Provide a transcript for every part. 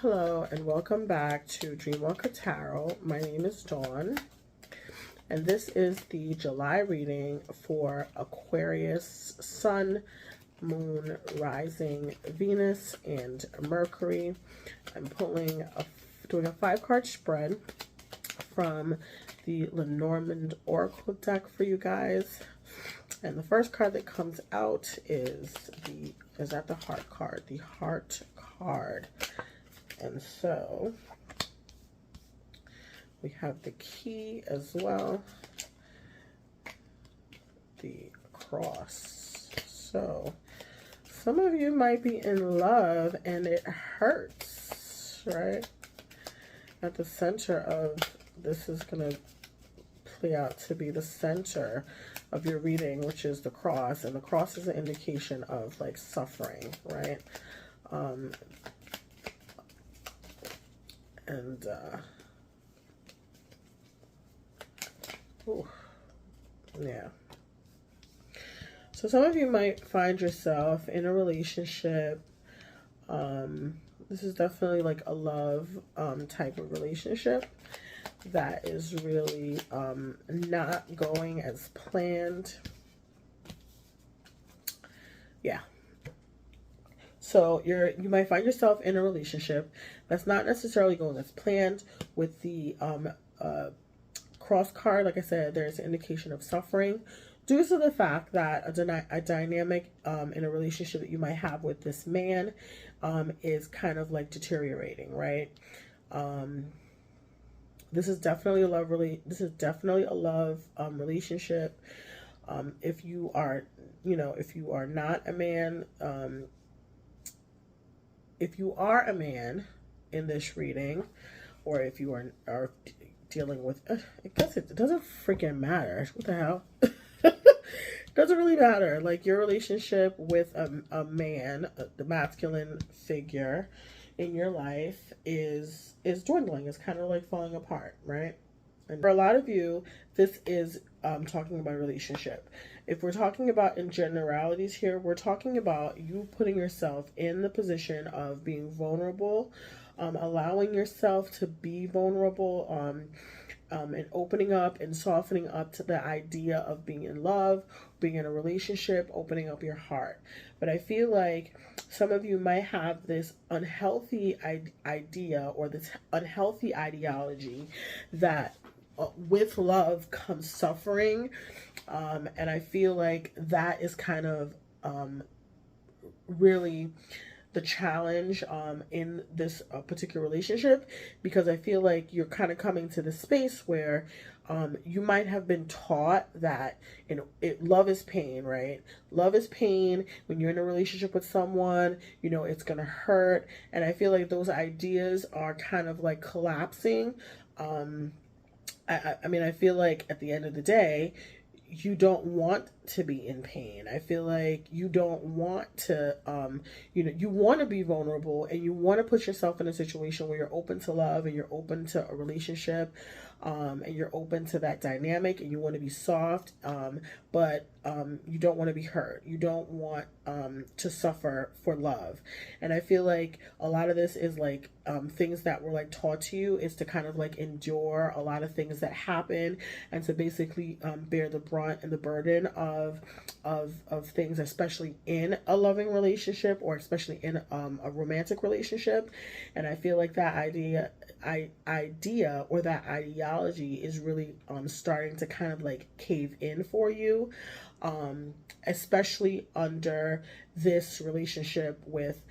Hello and welcome back to Dreamwalker Tarot. My name is Dawn and this is the July reading for Aquarius, Sun, Moon, Rising, Venus, and Mercury. I'm doing a 5-card spread from the Lenormand Oracle deck for you guys. And the first card that comes out is the Heart card, the Heart card. And so we have the Key as well, the Cross. So some of you might be in love and it hurts, right? At the center of this is going to play out to be the center of your reading, which is the Cross. And the Cross is an indication of like suffering, right? Yeah. So some of you might find yourself in a relationship. This is definitely like a love type of relationship that is really not going as planned. Yeah. So you might find yourself in a relationship that's not necessarily going as planned. With the Cross card, like I said, there's an indication of suffering due to the fact that a dynamic in a relationship that you might have with this man is kind of like deteriorating, right? This is definitely a love relationship. If you are not a man, if you are a man in this reading, or if you are dealing with, I guess it doesn't freaking matter. What the hell? Doesn't really matter. Like your relationship with a man, the masculine figure in your life is dwindling. It's kind of like falling apart, right? And for a lot of you, this is talking about a relationship. If we're talking about in generalities here, we're talking about you putting yourself in the position of being vulnerable, allowing yourself to be vulnerable, and opening up and softening up to the idea of being in love, being in a relationship, opening up your heart. But I feel like some of you might have this unhealthy idea or this unhealthy ideology that with love comes suffering. And I feel like that is kind of really the challenge in this particular relationship, because I feel like you're kind of coming to the space where you might have been taught that love is pain, right? Love is pain. When you're in a relationship with someone, it's gonna hurt. And I feel like those ideas are kind of like collapsing. I mean, I feel like at the end of the day, you don't want to be in pain. I feel like you don't want to, you want to be vulnerable and you want to put yourself in a situation where you're open to love and you're open to a relationship, and you're open to that dynamic and you want to be soft, but you don't want to be hurt. You don't want to suffer for love. And I feel like a lot of this is like things that were like taught to you is to kind of like endure a lot of things that happen and to basically bear the brunt and the burden of things, especially in a loving relationship or especially in a romantic relationship. And I feel like that idea or that ideology is really starting to kind of like cave in for you, especially under this relationship with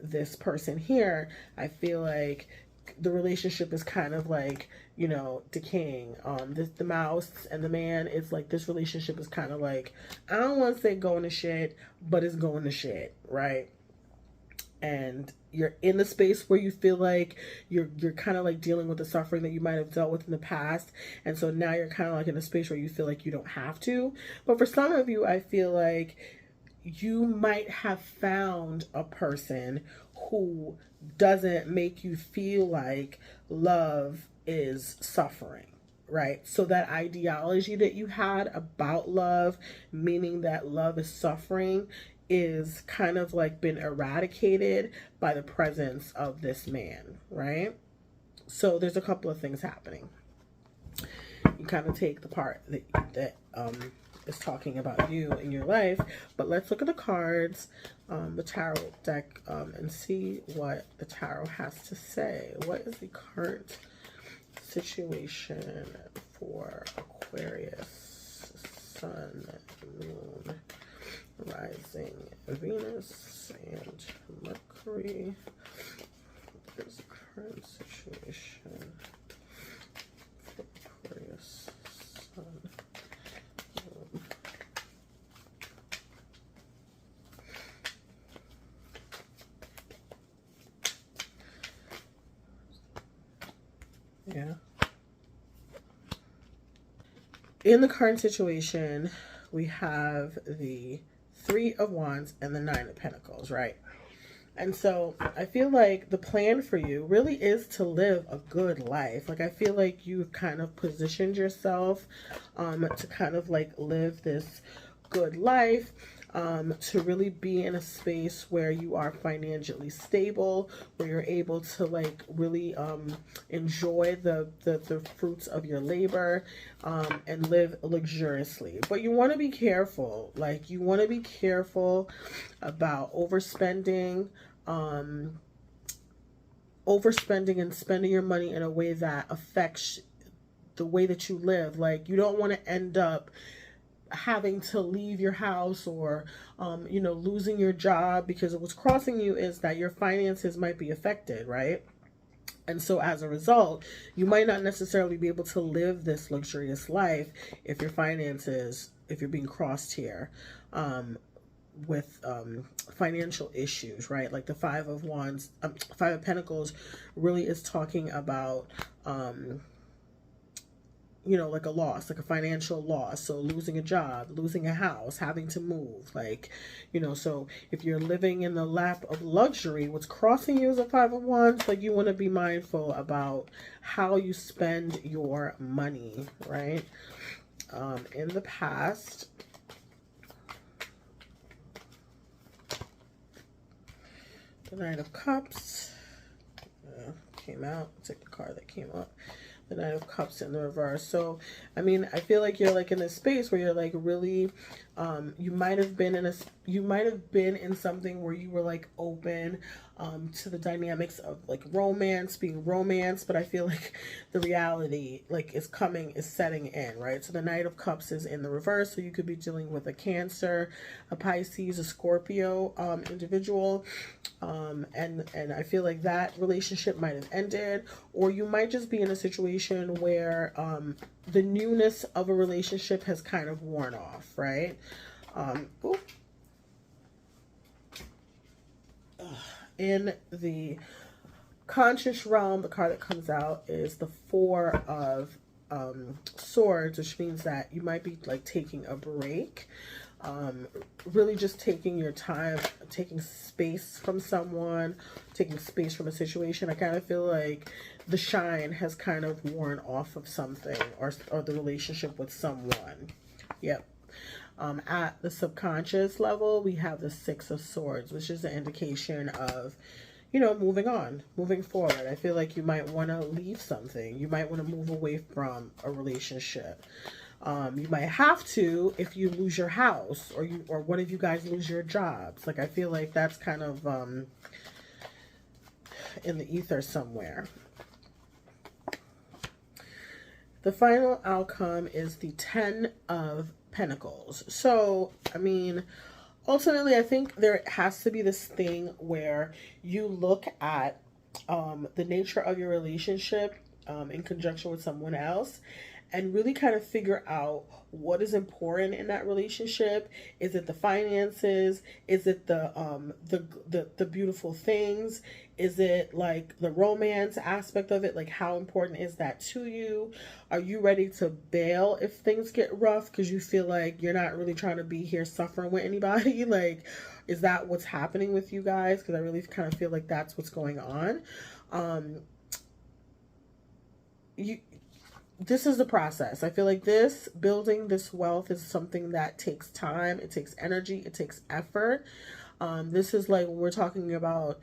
this person here. I feel like the relationship is kind of like, decaying. The mouse and the man is like, this relationship is kind of like, I don't want to say going to shit, but it's going to shit, right? And you're in the space where you feel like you're kind of like dealing with the suffering that you might have dealt with in the past. And so now you're kind of like in a space where you feel like you don't have to. But for some of you, I feel like you might have found a person who doesn't make you feel like love is suffering, right? So that ideology that you had about love, meaning that love is suffering, is kind of like been eradicated by the presence of this man, right? So there's a couple of things happening. You kind of take the part that is talking about you in your life, but let's look at the cards, the tarot deck, and see what the tarot has to say. What is the current situation for Aquarius, Sun, Moon, Rising, Venus, and Mercury? What is the current situation for Aquarius, Sun, Moon? Yeah. In the current situation, we have the Three of Wands and the Nine of Pentacles, right? And so I feel like the plan for you really is to live a good life. Like, I feel like you've kind of positioned yourself to kind of like live this good life, to really be in a space where you are financially stable, where you're able to like really enjoy the fruits of your labor, and live luxuriously. But you want to be careful. Like, you want to be careful about overspending, and spending your money in a way that affects the way that you live. Like, you don't want to end up having to leave your house, or losing your job, because what's crossing you is that your finances might be affected, right? And so as a result, you might not necessarily be able to live this luxurious life if you're being crossed here with financial issues, right? Like the Five of Wands, Five of Pentacles really is talking about like a loss, like a financial loss. So losing a job, losing a house, having to move, like, so if you're living in the lap of luxury, what's crossing you is a Five of Wands. Like, you want to be mindful about how you spend your money, right? In the past, the Knight of Cups came out. Take the card that came up. The Knight of Cups in the reverse. So, I mean, I feel like you're like in this space where you're like really, you might have been in something where you were like open to the dynamics of like romance, being romance, but I feel like the reality like is setting in, right? So the Knight of Cups is in the reverse, so you could be dealing with a Cancer, a Pisces, a Scorpio individual, and I feel like that relationship might have ended, or you might just be in a situation where the newness of a relationship has kind of worn off, right? In the conscious realm, the card that comes out is the Four of Swords, which means that you might be like taking a break, really just taking your time, taking space from someone, taking space from a situation. I kind of feel like the shine has kind of worn off of something, or the relationship with someone. Yep. At the subconscious level, we have the Six of Swords, which is an indication of, moving on, moving forward. I feel like you might want to leave something. You might want to move away from a relationship. You might have to if you lose your house, or one of you guys lose your jobs. Like, I feel like that's kind of in the ether somewhere. The final outcome is the Ten of Pentacles. So, I mean, ultimately, I think there has to be this thing where you look at the nature of your relationship in conjunction with someone else, and really kind of figure out what is important in that relationship. Is it the finances? Is it the beautiful things? Is it like the romance aspect of it? Like, how important is that to you? Are you ready to bail if things get rough because you feel like you're not really trying to be here suffering with anybody? Like, is that what's happening with you guys? Because I really kind of feel like that's what's going on. this is the process. I feel like this building this wealth is something that takes time, it takes energy, it takes effort. This is like when we're talking about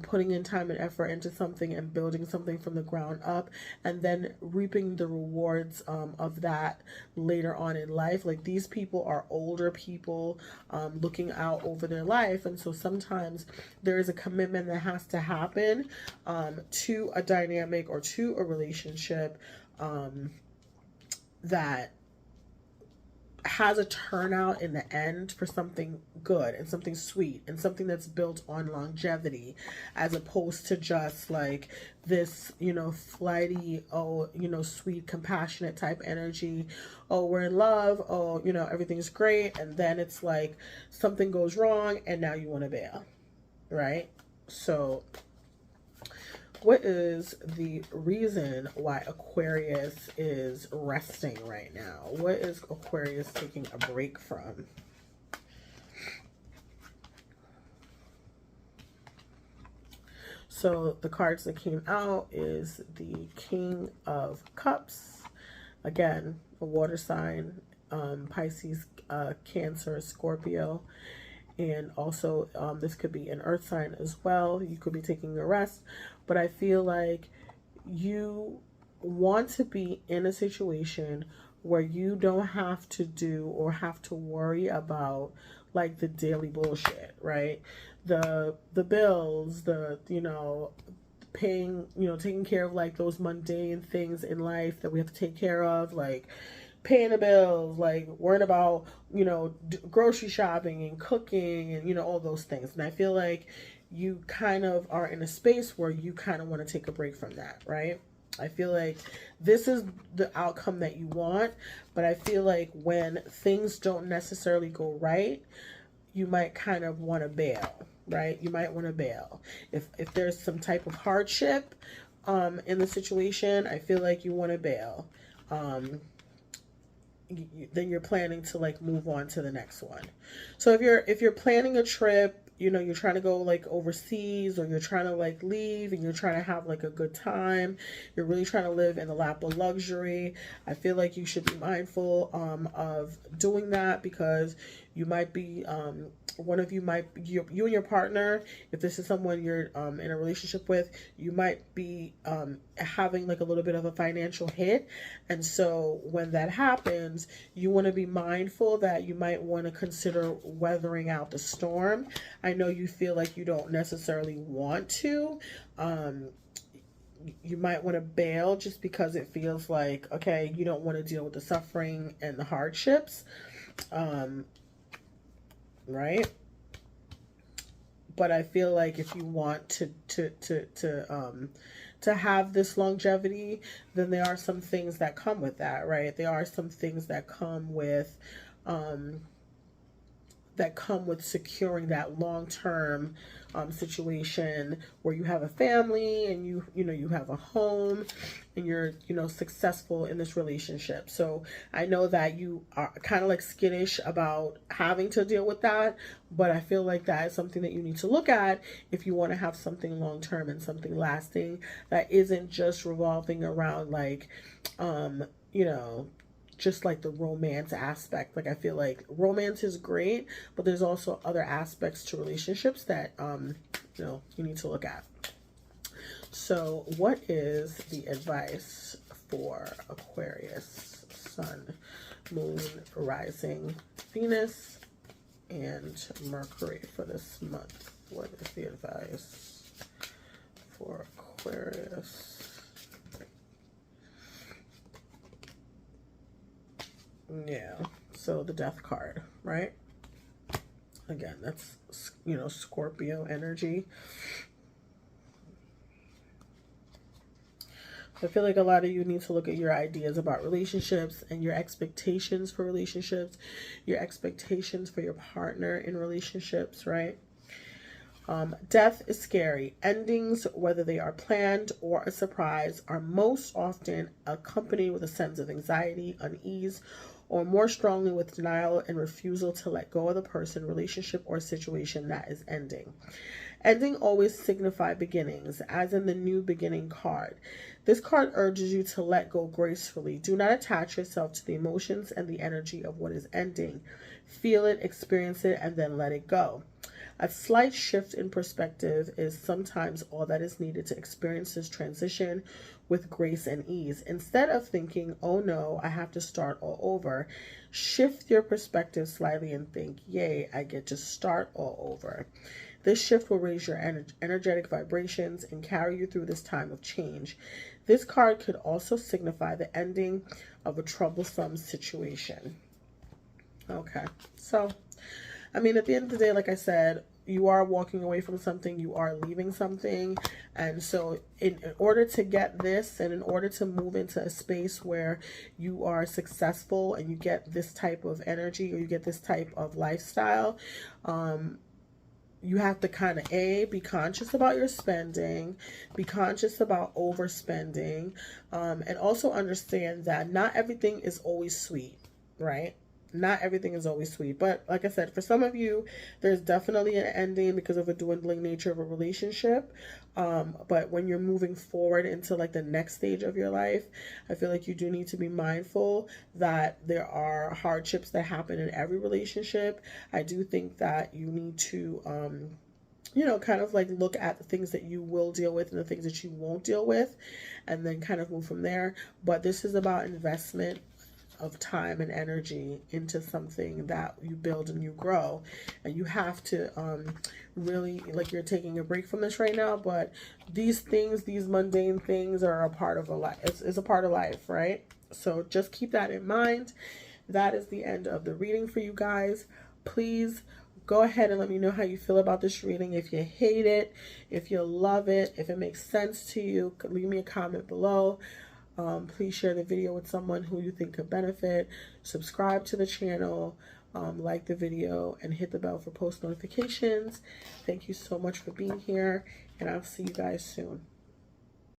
putting in time and effort into something and building something from the ground up and then reaping the rewards of that later on in life. Like these people are older people looking out over their life. And so sometimes there is a commitment that has to happen to a dynamic or to a relationship that has a turnout in the end for something good and something sweet and something that's built on longevity, as opposed to just like this, you know, flighty, oh, you know, sweet, compassionate type energy. Oh, we're in love. Oh, you know, everything's great. And then it's like something goes wrong and now you want to bail, right? So what is the reason why Aquarius is resting right now? What is Aquarius taking a break from? So the cards that came out is the King of Cups. Again, a water sign, Pisces, Cancer, Scorpio. And also this could be an earth sign as well. You could be taking a rest. But I feel like you want to be in a situation where you don't have to do or have to worry about like the daily bullshit, right? The bills, the, you know, paying, you know, taking care of like those mundane things in life that we have to take care of, like paying the bills, like worrying about, you know, grocery shopping and cooking and, you know, all those things. And I feel like you kind of are in a space where you kind of want to take a break from that, right? I feel like this is the outcome that you want, but I feel like when things don't necessarily go right, you might kind of want to bail, right? You might want to bail. If there's some type of hardship in the situation, I feel like you want to bail. Then you're planning to like move on to the next one. So if you're planning a trip, you know, you're trying to go like overseas, or you're trying to like leave and you're trying to have like a good time, you're really trying to live in the lap of luxury, I feel like you should be mindful of doing that, because you might be one of you might, you and your partner, if this is someone you're in a relationship with, you might be having like a little bit of a financial hit. And so when that happens, you want to be mindful that you might want to consider weathering out the storm. I know you feel like you don't necessarily want to. You might want to bail just because it feels like, okay, you don't want to deal with the suffering and the hardships. Right? But I feel like if you want to have this longevity, then there are some things that come with that, right? There are some things that come with securing that long-term situation where you have a family and you know you have a home and you're, you know, successful in this relationship. So I know that you are kind of like skittish about having to deal with that, but I feel like that is something that you need to look at if you want to have something long-term and something lasting that isn't just revolving around like you know, just like the romance aspect. Like I feel like romance is great, but there's also other aspects to relationships that you know, you need to look at. So what is the advice for Aquarius, Sun, Moon, Rising, Venus, and Mercury for this month? What is the advice for Aquarius? Yeah, so the Death card, right? Again, that's, you know, Scorpio energy. I feel like a lot of you need to look at your ideas about relationships and your expectations for relationships, your expectations for your partner in relationships, right? Death is scary. Endings, whether they are planned or a surprise, are most often accompanied with a sense of anxiety, unease, or more strongly with denial and refusal to let go of the person, relationship, or situation that is ending. Ending always signify beginnings, as in the new beginning card. This card urges you to let go gracefully. Do not attach yourself to the emotions and the energy of what is ending. Feel it, experience it, and then let it go. A slight shift in perspective is sometimes all that is needed to experience this transition with grace and ease. Instead of thinking, oh no, I have to start all over, shift your perspective slightly and think, yay, I get to start all over. This shift will raise your energetic vibrations and carry you through this time of change. This card could also signify the ending of a troublesome situation. Okay, so I mean, at the end of the day, like I said, you are walking away from something, you are leaving something. And so in order to get this, and in order to move into a space where you are successful and you get this type of energy, or you get this type of lifestyle, you have to kind of be conscious about your spending, be conscious about overspending, and also understand that not everything is always sweet, right? Not everything is always sweet. But like I said, for some of you, there's definitely an ending because of a dwindling nature of a relationship. But when you're moving forward into like the next stage of your life, I feel like you do need to be mindful that there are hardships that happen in every relationship. I do think that you need to kind of like look at the things that you will deal with and the things that you won't deal with, and then kind of move from there. But this is about investment of time and energy into something that you build and you grow, and you have to really, like, you're taking a break from this right now, but these things, these mundane things, are a part of a life. It's a part of life, right? So just keep that in mind. That is the end of the reading for you guys. Please go ahead and let me know how you feel about this reading. If you hate it, if you love it, if it makes sense to you, leave me a comment below. Please share the video with someone who you think could benefit. Subscribe to the channel, like the video, and hit the bell for post notifications. Thank you so much for being here, and I'll see you guys soon.